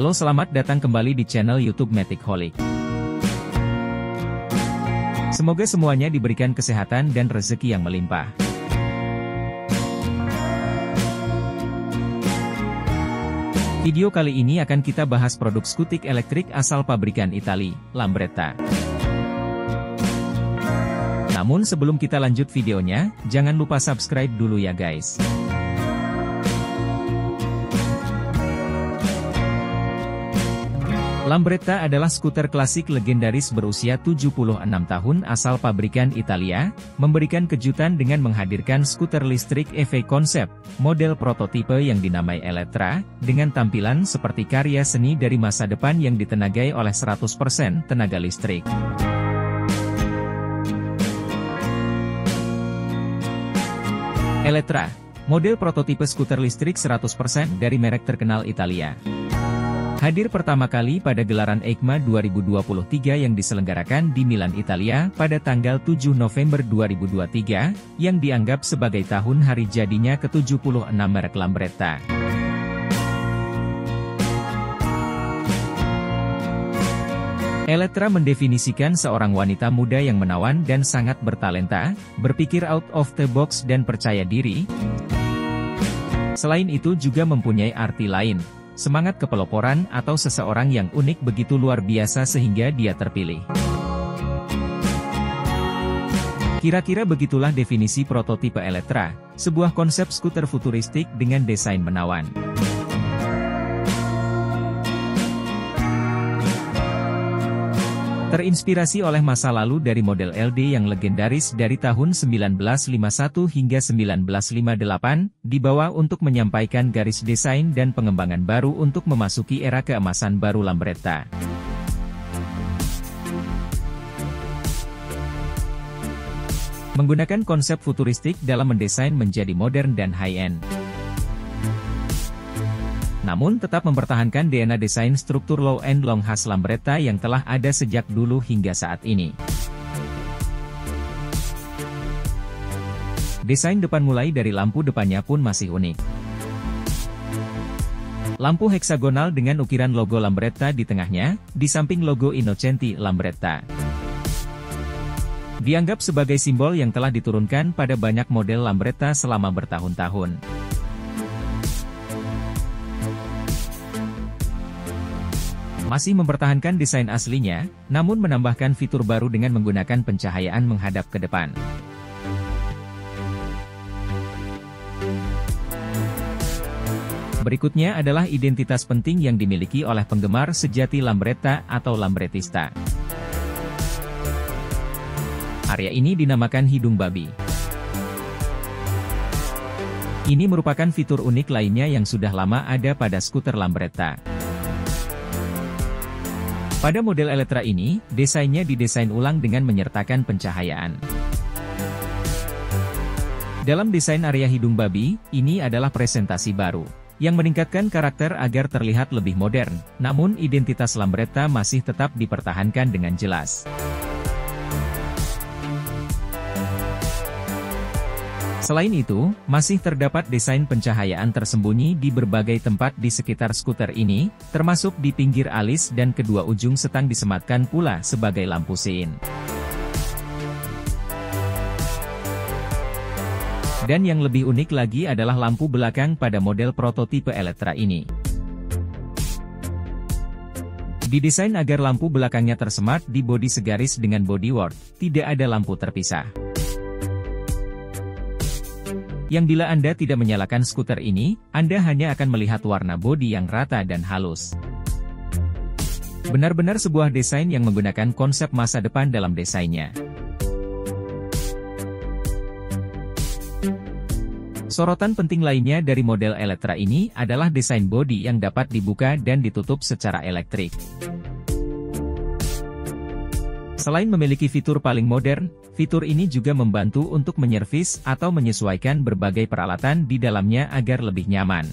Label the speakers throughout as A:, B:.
A: Halo, selamat datang kembali di channel YouTube Matic Holic. Semoga semuanya diberikan kesehatan dan rezeki yang melimpah. Video kali ini akan kita bahas produk skutik elektrik asal pabrikan Italia, Lambretta. Namun sebelum kita lanjut videonya, jangan lupa subscribe dulu ya guys. Lambretta adalah skuter klasik legendaris berusia 76 tahun asal pabrikan Italia, memberikan kejutan dengan menghadirkan skuter listrik EV konsep, model prototipe yang dinamai Elettra, dengan tampilan seperti karya seni dari masa depan yang ditenagai oleh 100% tenaga listrik. Elettra, model prototipe skuter listrik 100% dari merek terkenal Italia. Hadir pertama kali pada gelaran EICMA 2023 yang diselenggarakan di Milan, Italia, pada tanggal 7 November 2023, yang dianggap sebagai tahun hari jadinya ke-76 merek Lambretta. Elettra mendefinisikan seorang wanita muda yang menawan dan sangat bertalenta, berpikir out of the box dan percaya diri. Selain itu juga mempunyai arti lain, semangat kepeloporan atau seseorang yang unik begitu luar biasa sehingga dia terpilih. Kira-kira begitulah definisi prototipe Elettra, sebuah konsep skuter futuristik dengan desain menawan. Terinspirasi oleh masa lalu dari model LD yang legendaris dari tahun 1951 hingga 1958, dibawa untuk menyampaikan garis desain dan pengembangan baru untuk memasuki era keemasan baru Lambretta. Menggunakan konsep futuristik dalam mendesain menjadi modern dan high-end. Namun tetap mempertahankan DNA desain struktur low and long khas Lambretta yang telah ada sejak dulu hingga saat ini. Desain depan mulai dari lampu depannya pun masih unik. Lampu heksagonal dengan ukiran logo Lambretta di tengahnya, di samping logo Innocenti Lambretta. Dianggap sebagai simbol yang telah diturunkan pada banyak model Lambretta selama bertahun-tahun. Masih mempertahankan desain aslinya, namun menambahkan fitur baru dengan menggunakan pencahayaan menghadap ke depan. Berikutnya adalah identitas penting yang dimiliki oleh penggemar sejati Lambretta atau Lambrettista. Area ini dinamakan hidung babi. Ini merupakan fitur unik lainnya yang sudah lama ada pada skuter Lambretta. Pada model Elettra ini, desainnya didesain ulang dengan menyertakan pencahayaan. Dalam desain area hidung babi, ini adalah presentasi baru, yang meningkatkan karakter agar terlihat lebih modern, namun identitas Lambretta masih tetap dipertahankan dengan jelas. Selain itu, masih terdapat desain pencahayaan tersembunyi di berbagai tempat di sekitar skuter ini, termasuk di pinggir alis dan kedua ujung setang disematkan pula sebagai lampu sein. Dan yang lebih unik lagi adalah lampu belakang pada model prototipe Eletra ini. Didesain agar lampu belakangnya tersemat di bodi segaris dengan bodywork, tidak ada lampu terpisah. Yang bila Anda tidak menyalakan skuter ini, Anda hanya akan melihat warna bodi yang rata dan halus. Benar-benar sebuah desain yang menggunakan konsep masa depan dalam desainnya. Sorotan penting lainnya dari model Eletra ini adalah desain bodi yang dapat dibuka dan ditutup secara elektrik. Selain memiliki fitur paling modern, fitur ini juga membantu untuk menyervis atau menyesuaikan berbagai peralatan di dalamnya agar lebih nyaman.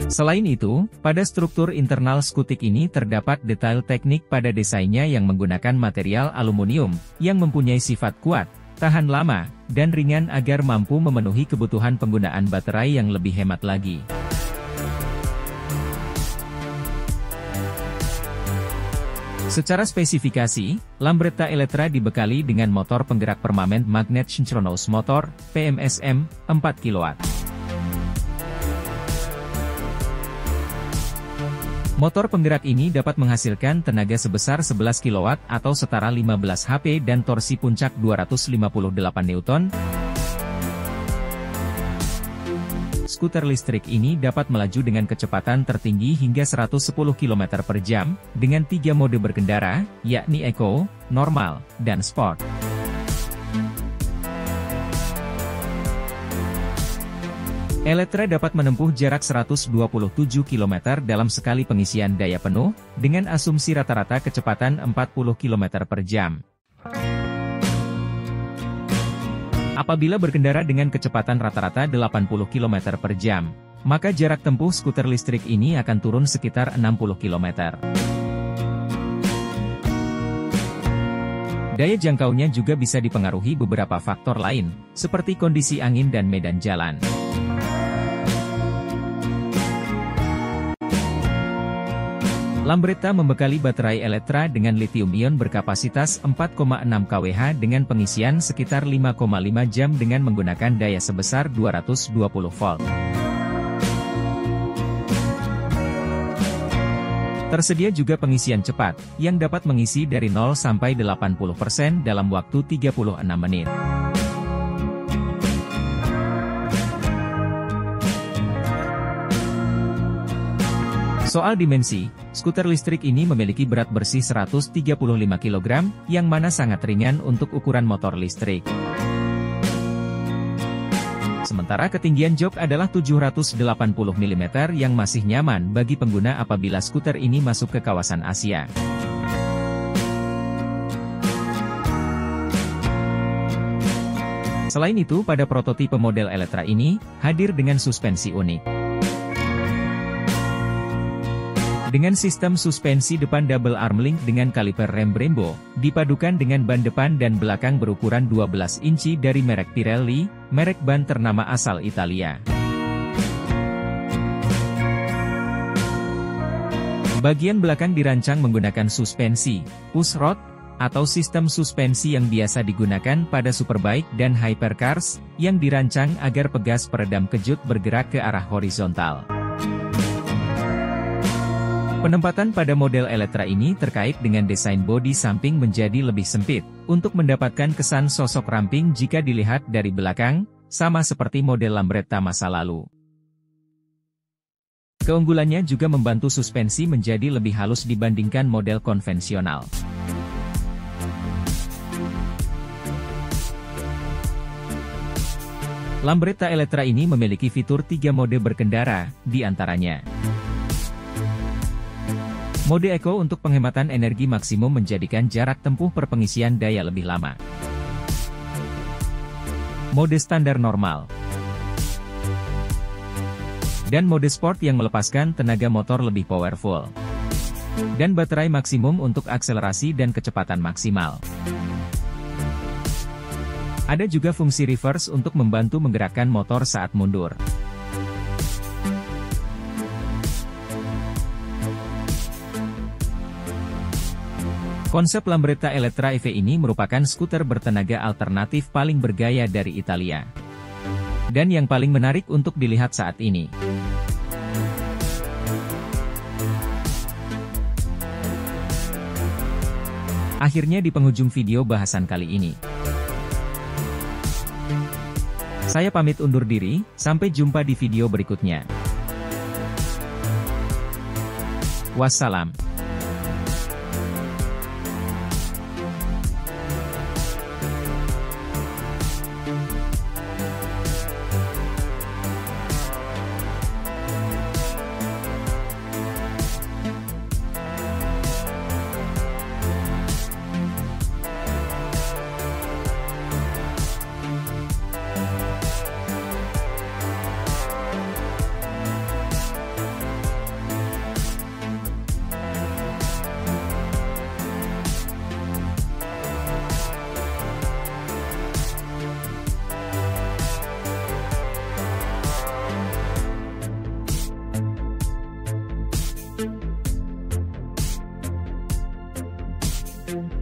A: Selain itu, pada struktur internal skutik ini terdapat detail teknik pada desainnya yang menggunakan material aluminium, yang mempunyai sifat kuat, tahan lama, dan ringan agar mampu memenuhi kebutuhan penggunaan baterai yang lebih hemat lagi. Secara spesifikasi, Lambretta Eletra dibekali dengan motor penggerak Permanent Magnet Synchronous Motor, PMSM, 4 kW. Motor penggerak ini dapat menghasilkan tenaga sebesar 11 kW atau setara 15 HP dan torsi puncak 258 Newton. Skuter listrik ini dapat melaju dengan kecepatan tertinggi hingga 110 km per jam, dengan 3 mode berkendara, yakni Eco, Normal, dan Sport. Eletra dapat menempuh jarak 127 km dalam sekali pengisian daya penuh, dengan asumsi rata-rata kecepatan 40 km per jam. Apabila berkendara dengan kecepatan rata-rata 80 km per jam, maka jarak tempuh skuter listrik ini akan turun sekitar 60 km. Daya jangkaunya juga bisa dipengaruhi beberapa faktor lain, seperti kondisi angin dan medan jalan. Lambretta membekali baterai Eletra dengan lithium-ion berkapasitas 4,6 kWh dengan pengisian sekitar 5,5 jam dengan menggunakan daya sebesar 220 volt. Tersedia juga pengisian cepat, yang dapat mengisi dari 0 sampai 80% dalam waktu 36 menit. Soal dimensi, skuter listrik ini memiliki berat bersih 135 kg, yang mana sangat ringan untuk ukuran motor listrik. Sementara ketinggian jok adalah 780 mm yang masih nyaman bagi pengguna apabila skuter ini masuk ke kawasan Asia. Selain itu, pada prototipe model Eletra ini, hadir dengan suspensi unik. Dengan sistem suspensi depan double arm link dengan kaliper rem Brembo, dipadukan dengan ban depan dan belakang berukuran 12 inci dari merek Pirelli, merek ban ternama asal Italia. Bagian belakang dirancang menggunakan suspensi push rod, atau sistem suspensi yang biasa digunakan pada superbike dan hypercars, yang dirancang agar pegas peredam kejut bergerak ke arah horizontal. Penempatan pada model Eletra ini terkait dengan desain bodi samping menjadi lebih sempit, untuk mendapatkan kesan sosok ramping jika dilihat dari belakang, sama seperti model Lambretta masa lalu. Keunggulannya juga membantu suspensi menjadi lebih halus dibandingkan model konvensional. Lambretta Eletra ini memiliki fitur 3 mode berkendara, di antaranya Mode Eco untuk penghematan energi maksimum menjadikan jarak tempuh per pengisian daya lebih lama. Mode standar normal. Dan mode sport yang melepaskan tenaga motor lebih powerful. Dan baterai maksimum untuk akselerasi dan kecepatan maksimal. Ada juga fungsi reverse untuk membantu menggerakkan motor saat mundur. Konsep Lambretta Elettra EV ini merupakan skuter bertenaga alternatif paling bergaya dari Italia. Dan yang paling menarik untuk dilihat saat ini. Akhirnya di penghujung video bahasan kali ini. Saya pamit undur diri, sampai jumpa di video berikutnya. Wassalam. Thank you.